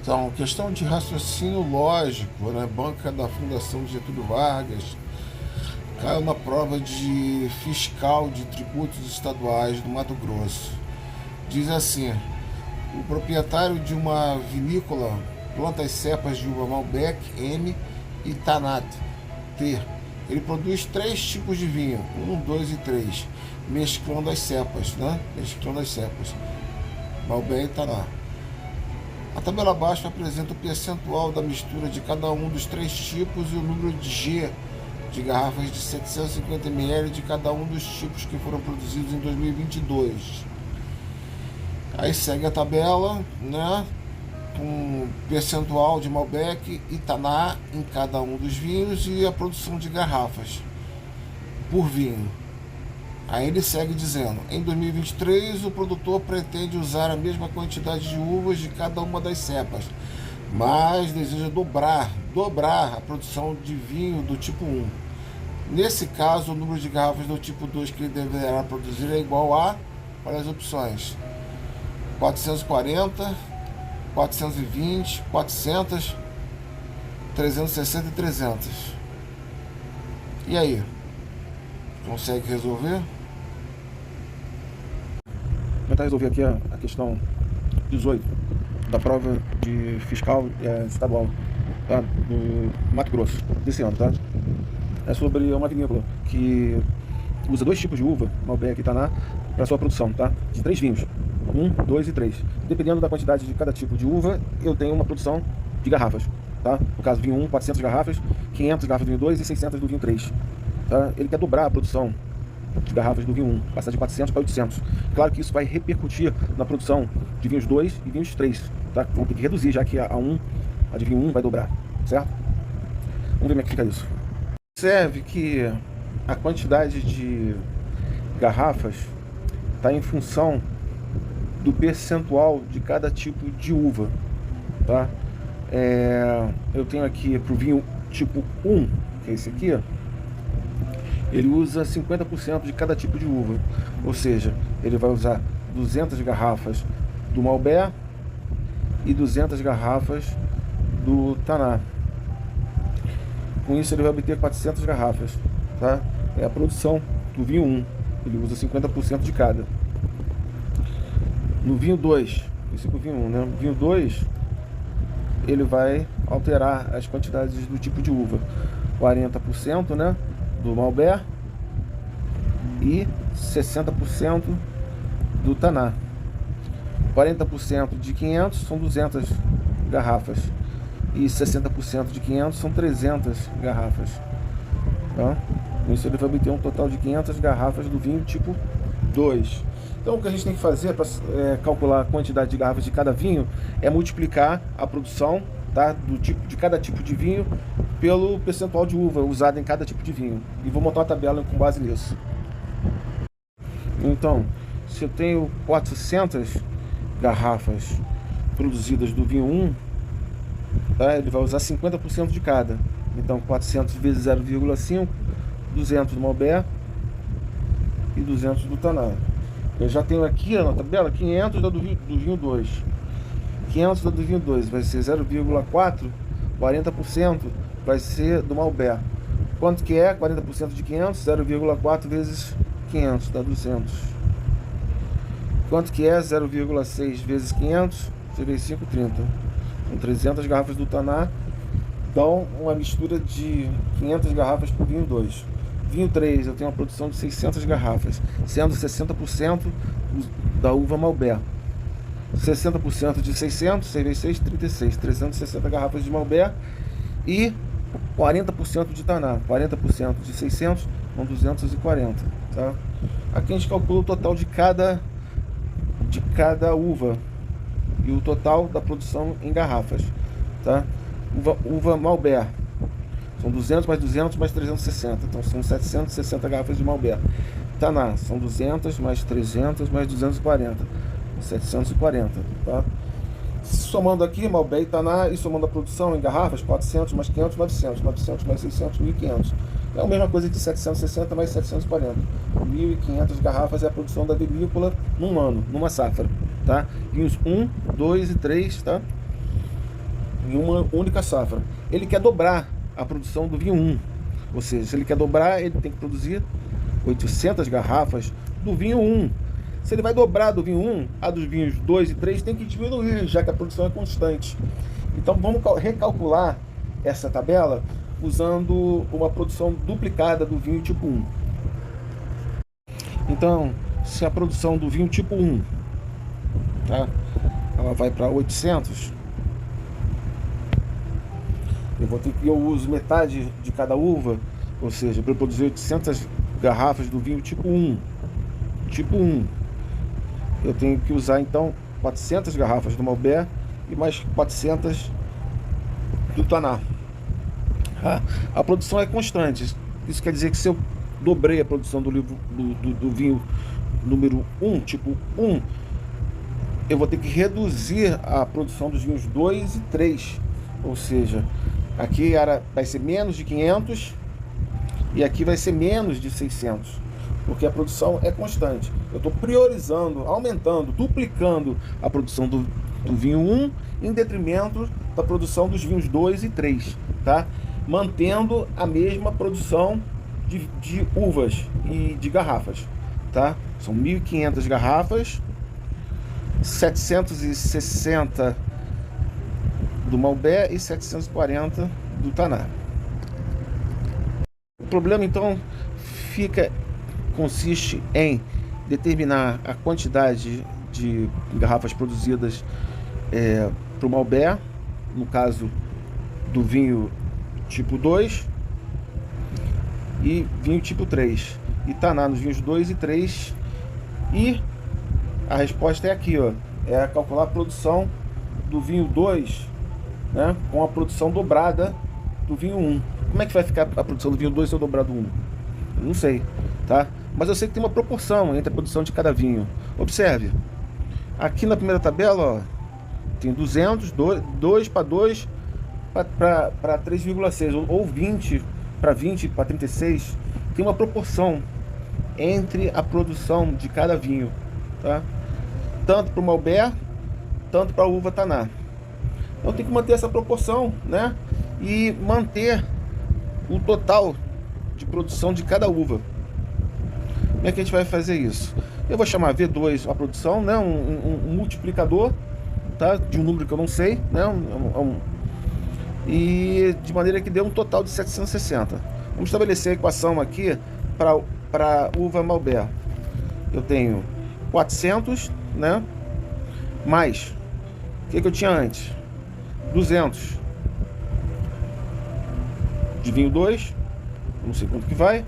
Então, questão de raciocínio lógico, né? Banca da Fundação Getúlio Vargas caiu na prova de fiscal de tributos estaduais do Mato Grosso. Diz assim: o proprietário de uma vinícola planta as cepas de uva Malbec M e Tanat T. Ele produz 3 tipos de vinho, 1, 2 e 3, mesclando as cepas, né? Mesclando as cepas, Malbec e Tanat. A tabela abaixo apresenta o percentual da mistura de cada um dos 3 tipos e o número de G de garrafas de 750 ml de cada um dos tipos que foram produzidos em 2022. Aí segue a tabela, né, com percentual de Malbec e Taná em cada um dos vinhos e a produção de garrafas por vinho. Aí ele segue dizendo: em 2023 o produtor pretende usar a mesma quantidade de uvas de cada uma das cepas, mas deseja dobrar a produção de vinho do tipo 1. Nesse caso, o número de garrafas do tipo 2 que ele deverá produzir é igual a, para as opções, 440, 420, 400, 360 e 300. E aí? Consegue resolver? Vou tentar resolver aqui a questão 18 da prova de fiscal estadual, tá? Do Mato Grosso, desse ano, tá? É sobre uma vinícola que usa 2 tipos de uva, Malbec e Taná, para sua produção, tá? De 3 vinhos, 1, 2 e 3. Dependendo da quantidade de cada tipo de uva, eu tenho uma produção de garrafas, tá? No caso, vinho 1, 400 garrafas, 500 garrafas do vinho 2 e 600 do vinho 3. Tá? Ele quer dobrar a produção de garrafas do vinho 1, passar de 400 para 800. Claro que isso vai repercutir na produção de vinhos 2 e vinhos 3, tá? Vamos ter que reduzir, já que a de vinho 1 vai dobrar, certo? Vamos ver como é que fica isso. Observe que a quantidade de garrafas está em função do percentual de cada tipo de uva, tá? Eu tenho aqui para o vinho tipo 1, que é esse aqui, ele usa 50% de cada tipo de uva, ou seja, ele vai usar 200 garrafas do Malbec e 200 garrafas do Taná. Com isso ele vai obter 400 garrafas, tá? É a produção do vinho 1, ele usa 50% de cada. No vinho 2, esse aqui é o vinho 1, né? No vinho 2, ele vai alterar as quantidades do tipo de uva, 40%, né, do Malbec e 60% do Taná. 40% de 500 são 200 garrafas e 60% de 500 são 300 garrafas, tá? Com isso ele vai obter um total de 500 garrafas do vinho tipo 2. Então o que a gente tem que fazer para calcular a quantidade de garrafas de cada vinho é multiplicar a produção, tá, de cada tipo de vinho pelo percentual de uva usado em cada tipo de vinho. E vou montar uma tabela com base nisso. Então, se eu tenho 400 garrafas produzidas do vinho 1, tá, ele vai usar 50% de cada. Então 400 vezes 0,5, 200 do Malbec e 200 do Taná. Eu já tenho aqui na tabela 500 do vinho 2. 500 do vinho 2 vai ser 0,4, 40% vai ser do Malbec. Quanto que é 40% de 500? 0,4 vezes 500 dá 200. Quanto que é 0,6 vezes 500? 5, 30. Com 300 garrafas do Taná dão uma mistura de 500 garrafas por vinho 2. Vinho 3 eu tenho uma produção de 600 garrafas, sendo 60% da uva Malbec. 60% de 600, 6 vezes 6, 36. 360 garrafas de Malbec e 40% de Taná. 40% de 600 são 240, tá? Aqui a gente calcula o total de cada uva e o total da produção em garrafas, tá? Uva Malbec são 200 mais 200 mais 360, então são 760 garrafas de Malbec. Taná são 200 mais 300 mais 240, 740, tá? Somando aqui Malbec e Taná e somando a produção em garrafas, 400 mais 500, 900, 900 mais 600, 1.500. É a mesma coisa de 760 mais 740. 1.500 garrafas é a produção da vinícola num ano, numa safra, tá? Vinhos 1, 2 e 3, tá? em uma única safra. Ele quer dobrar a produção do vinho 1. Ou seja, se ele quer dobrar, ele tem que produzir 800 garrafas do vinho 1. Se ele vai dobrar do vinho 1, a dos vinhos 2 e 3 tem que diminuir, já que a produção é constante. Então vamos recalcular essa tabela usando uma produção duplicada do vinho tipo 1. Então, se a produção do vinho tipo 1, tá, ela vai para 800, eu uso metade de cada uva, ou seja, para produzir 800 garrafas do vinho tipo 1, eu tenho que usar então 400 garrafas do Malbec e mais 400 do Taná. A produção é constante. Isso quer dizer que se eu dobrei a produção do vinho número 1, tipo 1, eu vou ter que reduzir a produção dos vinhos 2 e 3. Ou seja, aqui vai ser menos de 500 e aqui vai ser menos de 600. Porque a produção é constante. Eu estou priorizando, aumentando, duplicando a produção do vinho 1 em detrimento da produção dos vinhos 2 e 3, tá? Mantendo a mesma produção de uvas e de garrafas, tá? São 1.500 garrafas, 760 do Malbec e 740 do Taná. O problema então consiste em determinar a quantidade de garrafas produzidas para o Malbec, no caso do vinho tipo 2 e vinho tipo 3, e Taná nos vinhos 2 e 3. E a resposta é aqui, ó, é calcular a produção do vinho 2, né, com a produção dobrada do vinho 1. Como é que vai ficar a produção do vinho 2 se eu dobrar do 1? Eu não sei, tá? Mas eu sei que tem uma proporção entre a produção de cada vinho. Observe, aqui na primeira tabela, ó, tem 200, 2 para 2 para 3,6, ou 20 para 20 para 36. Tem uma proporção entre a produção de cada vinho, tá? Tanto para o Malbec, tanto para a uva Taná. Então tem que manter essa proporção, né? E manter o total de produção de cada uva. Como é que a gente vai fazer isso? Eu vou chamar V2 a produção, né? Um multiplicador, tá? De um número que eu não sei, né? E de maneira que dê um total de 760. Vamos estabelecer a equação aqui para uva Malbec. Eu tenho 400, né? Mais o que eu tinha antes? 200 de vinho 2, não sei quanto que vai,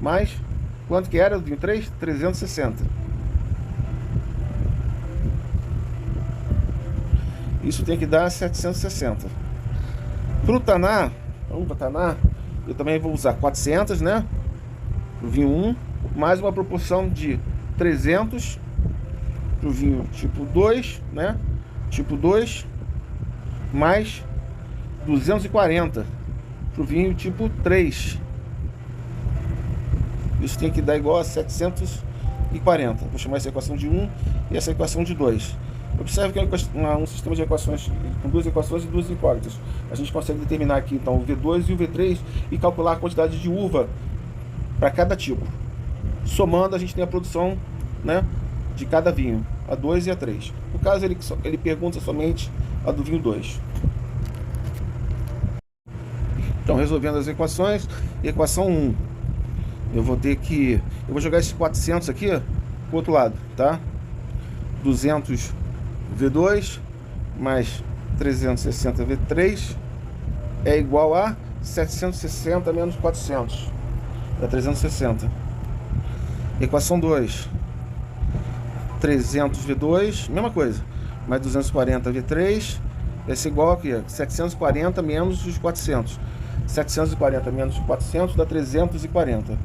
mais quanto que era o vinho 3? 360. Isso tem que dar 760. Para o Taná, eu também vou usar 400, né? Para o vinho 1, mais uma proporção de 300 para o vinho tipo 2, né? Tipo 2, mais 240 para o vinho tipo 3. Isso tem que dar igual a 740. Vou chamar essa equação de 1 e essa equação de 2. Observe que é um sistema de equações com duas equações e duas incógnitas. A gente consegue determinar aqui então o V2 e o V3 e calcular a quantidade de uva para cada tipo. Somando, a gente tem a produção, né, de cada vinho, a 2 e a 3. No caso, ele pergunta somente a do vinho 2. Então, resolvendo as equações, equação 1, eu vou jogar esses 400 aqui para o outro lado, tá? 200 V2 mais 360 V3 é igual a 760 menos 400, dá 360. Equação 2, 300 V2, mesma coisa, mais 240 V3 vai ser igual aqui, 740 menos os 400. 740 menos 400 dá 340.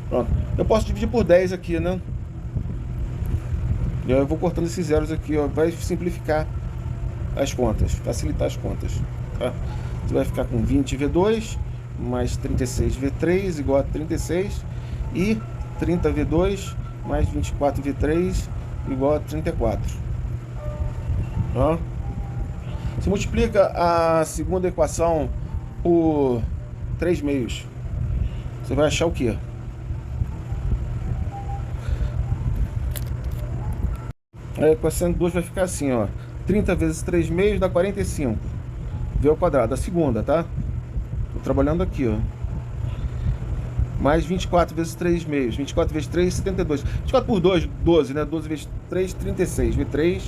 Pronto. Eu posso dividir por 10 aqui, né? Eu vou cortando esses zeros aqui, ó. Vai simplificar as contas, facilitar as contas, tá? Você vai ficar com 20 V2 mais 36 V3 igual a 36 e 30 V2 mais 24 V3 igual a 34. Ó. Você multiplica a segunda equação por 3 meios. Você vai achar o quê? A equação 2 vai ficar assim, ó. 30 vezes 3 meios dá 45. V ao quadrado. A segunda, tá? Tô trabalhando aqui, ó. Mais 24 vezes 3 meios. 24 vezes 3, 72. 24 por 2, 12, né? 12 vezes 3, 36. V3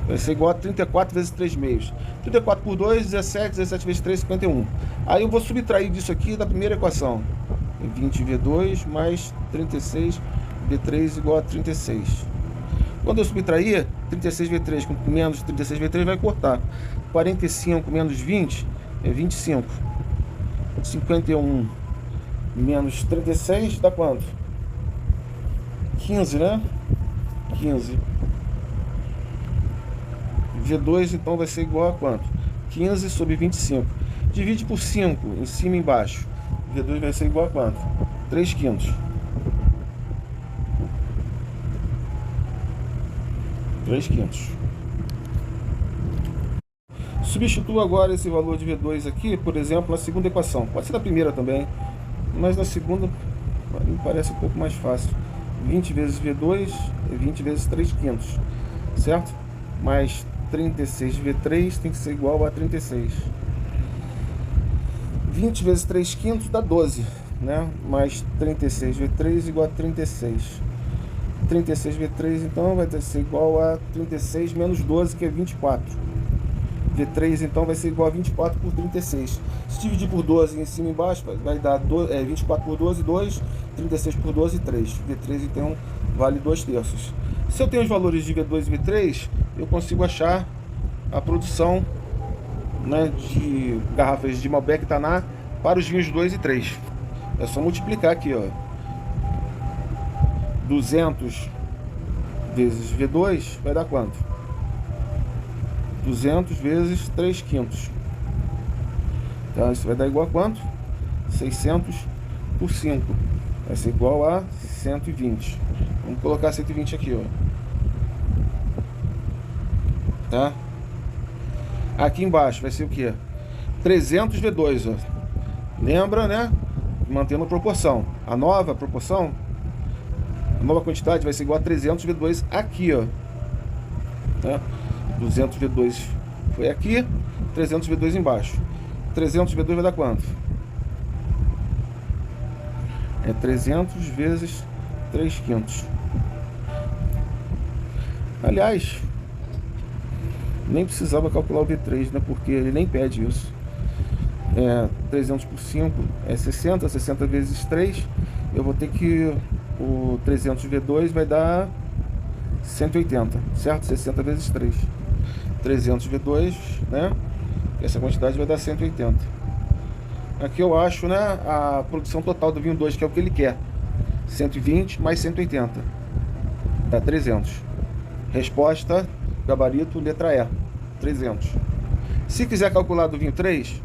vai ser igual a 34 vezes 3 meios. 34 por 2, 17. 17 vezes 3, 51. Aí eu vou subtrair disso aqui da primeira equação. 20V2 mais 36V3 igual a 36. Quando eu subtrair, 36V3 com menos 36V3 vai cortar. 45 menos 20 é 25. 51 menos 36 dá quanto? 15, né? 15. V2 então vai ser igual a quanto? 15 sobre 25. Divide por 5, em cima e embaixo. V2 vai ser igual a quanto? 3 quintos. 3 quintos. Substitua agora esse valor de V2 aqui, por exemplo, na segunda equação. Pode ser na primeira também, mas na segunda me parece um pouco mais fácil. 20 vezes V2 é 20 vezes 3 quintos, certo? Mais 36V3 tem que ser igual a 36. 20 vezes 3 quintos dá 12, né? Mais 36V3 igual a 36. 36V3 então vai ser igual a 36 menos 12, que é 24. V3 então vai ser igual a 24 por 36. Se dividir por 12 em cima e embaixo, vai dar 24 por 12, 2. 36 por 12, 3. V3 então vale 2 terços. Se eu tenho os valores de V2 e V3, eu consigo achar a produção, né, de garrafas de Malbec e Taná para os vinhos 2 e 3. É só multiplicar aqui, ó. 200 vezes V2 vai dar quanto? 200 vezes 3 quintos. Então isso vai dar igual a quanto? 600 por 5. Vai ser igual a 120. Vamos colocar 120 aqui, ó. Tá? Aqui embaixo vai ser o que? 300 V2, ó. Lembra, né? Mantendo a proporção. A nova proporção, a nova quantidade vai ser igual a 300 V2 aqui, ó. Tá? 200 V2 foi aqui, 300 V2 embaixo. 300 V2 vai dar quanto? É 300 vezes 3 quintos. Aliás, nem precisava calcular o V3, né? Porque ele nem pede isso. 300 por 5 é 60, 60 vezes 3. Eu vou ter que... O 300 V2 vai dar 180, certo? 60 vezes 3. 300 V2, né? Essa quantidade vai dar 180. Aqui eu acho, né, a produção total do vinho 2, que é o que ele quer. 120 mais 180. Dá 300. Resposta, gabarito, letra E. 300. Se quiser calcular do vinho 3,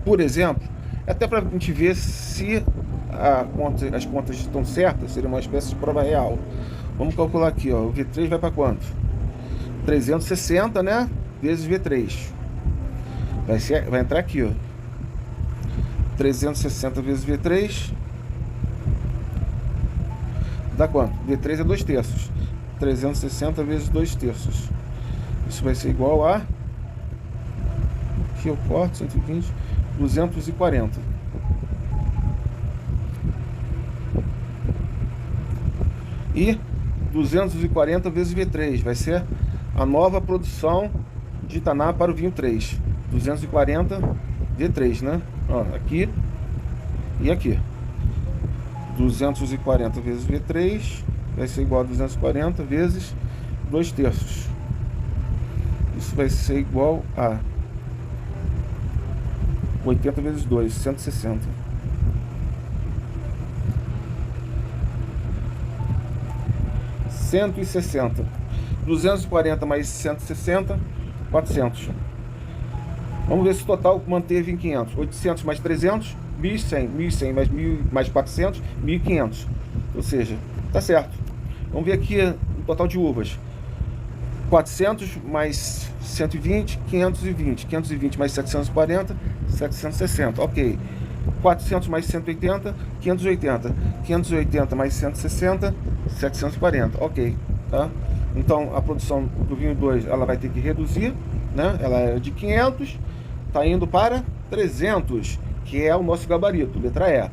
por exemplo, até para a gente ver se as contas estão certas, seria uma espécie de prova real. Vamos calcular aqui, ó. O V3 vai para quanto? 360, né? Vezes V3. Vai entrar aqui, ó. 360 vezes V3 dá quanto? V3 é 2 terços. 360 vezes 2 terços. Isso vai ser igual a... Aqui eu corto, 120, 240. E 240 vezes V3 vai ser a nova produção de Taná para o vinho 3. 240 V3, né? Ó, aqui e aqui. 240 vezes V3 vai ser igual a 240 vezes 2 terços. Isso vai ser igual a 80 vezes 2, 160. 160. 240 mais 160, 400. Vamos ver se o total manteve em 500. 800 mais 300, 1.100. 1.100 mais 1.000 mais 400, 1.500. Ou seja, tá certo. Vamos ver aqui o total de uvas. 400 mais 120, 520. 520 mais 740, 760. Ok. 400 mais 180, 580. 580 mais 160, 740. Ok. Tá? Então, a produção do vinho 2, ela vai ter que reduzir, né? Ela é de 500, está indo para 300, que é o nosso gabarito, letra E.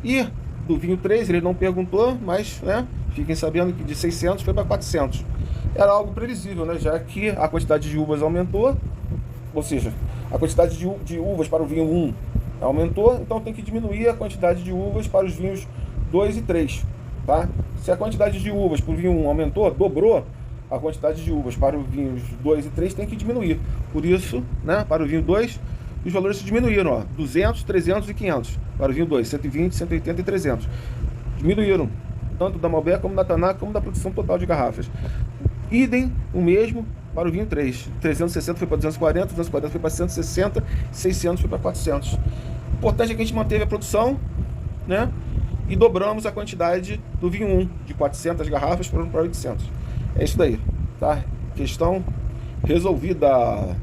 E do vinho 3, ele não perguntou, mas, né, fiquem sabendo que de 600 foi para 400. Era algo previsível, né, já que a quantidade de uvas aumentou, ou seja, a quantidade de uvas para o vinho 1 aumentou, então tem que diminuir a quantidade de uvas para os vinhos 2 e 3. Tá? Se a quantidade de uvas para o vinho 1 aumentou, dobrou, a quantidade de uvas para os vinhos 2 e 3 tem que diminuir. Por isso, né, para o vinho 2, os valores se diminuíram, ó, 200, 300 e 500. Para o vinho 2, 120, 180 e 300. Diminuíram, tanto da Malbec como da Tanac, como da produção total de garrafas. Idem, o mesmo para o vinho 3. 360 foi para 240, 240 foi para 160, 600 foi para 400. O importante é que a gente manteve a produção, né? E dobramos a quantidade do vinho 1, de 400 garrafas para 800. É isso daí, tá? Questão resolvida.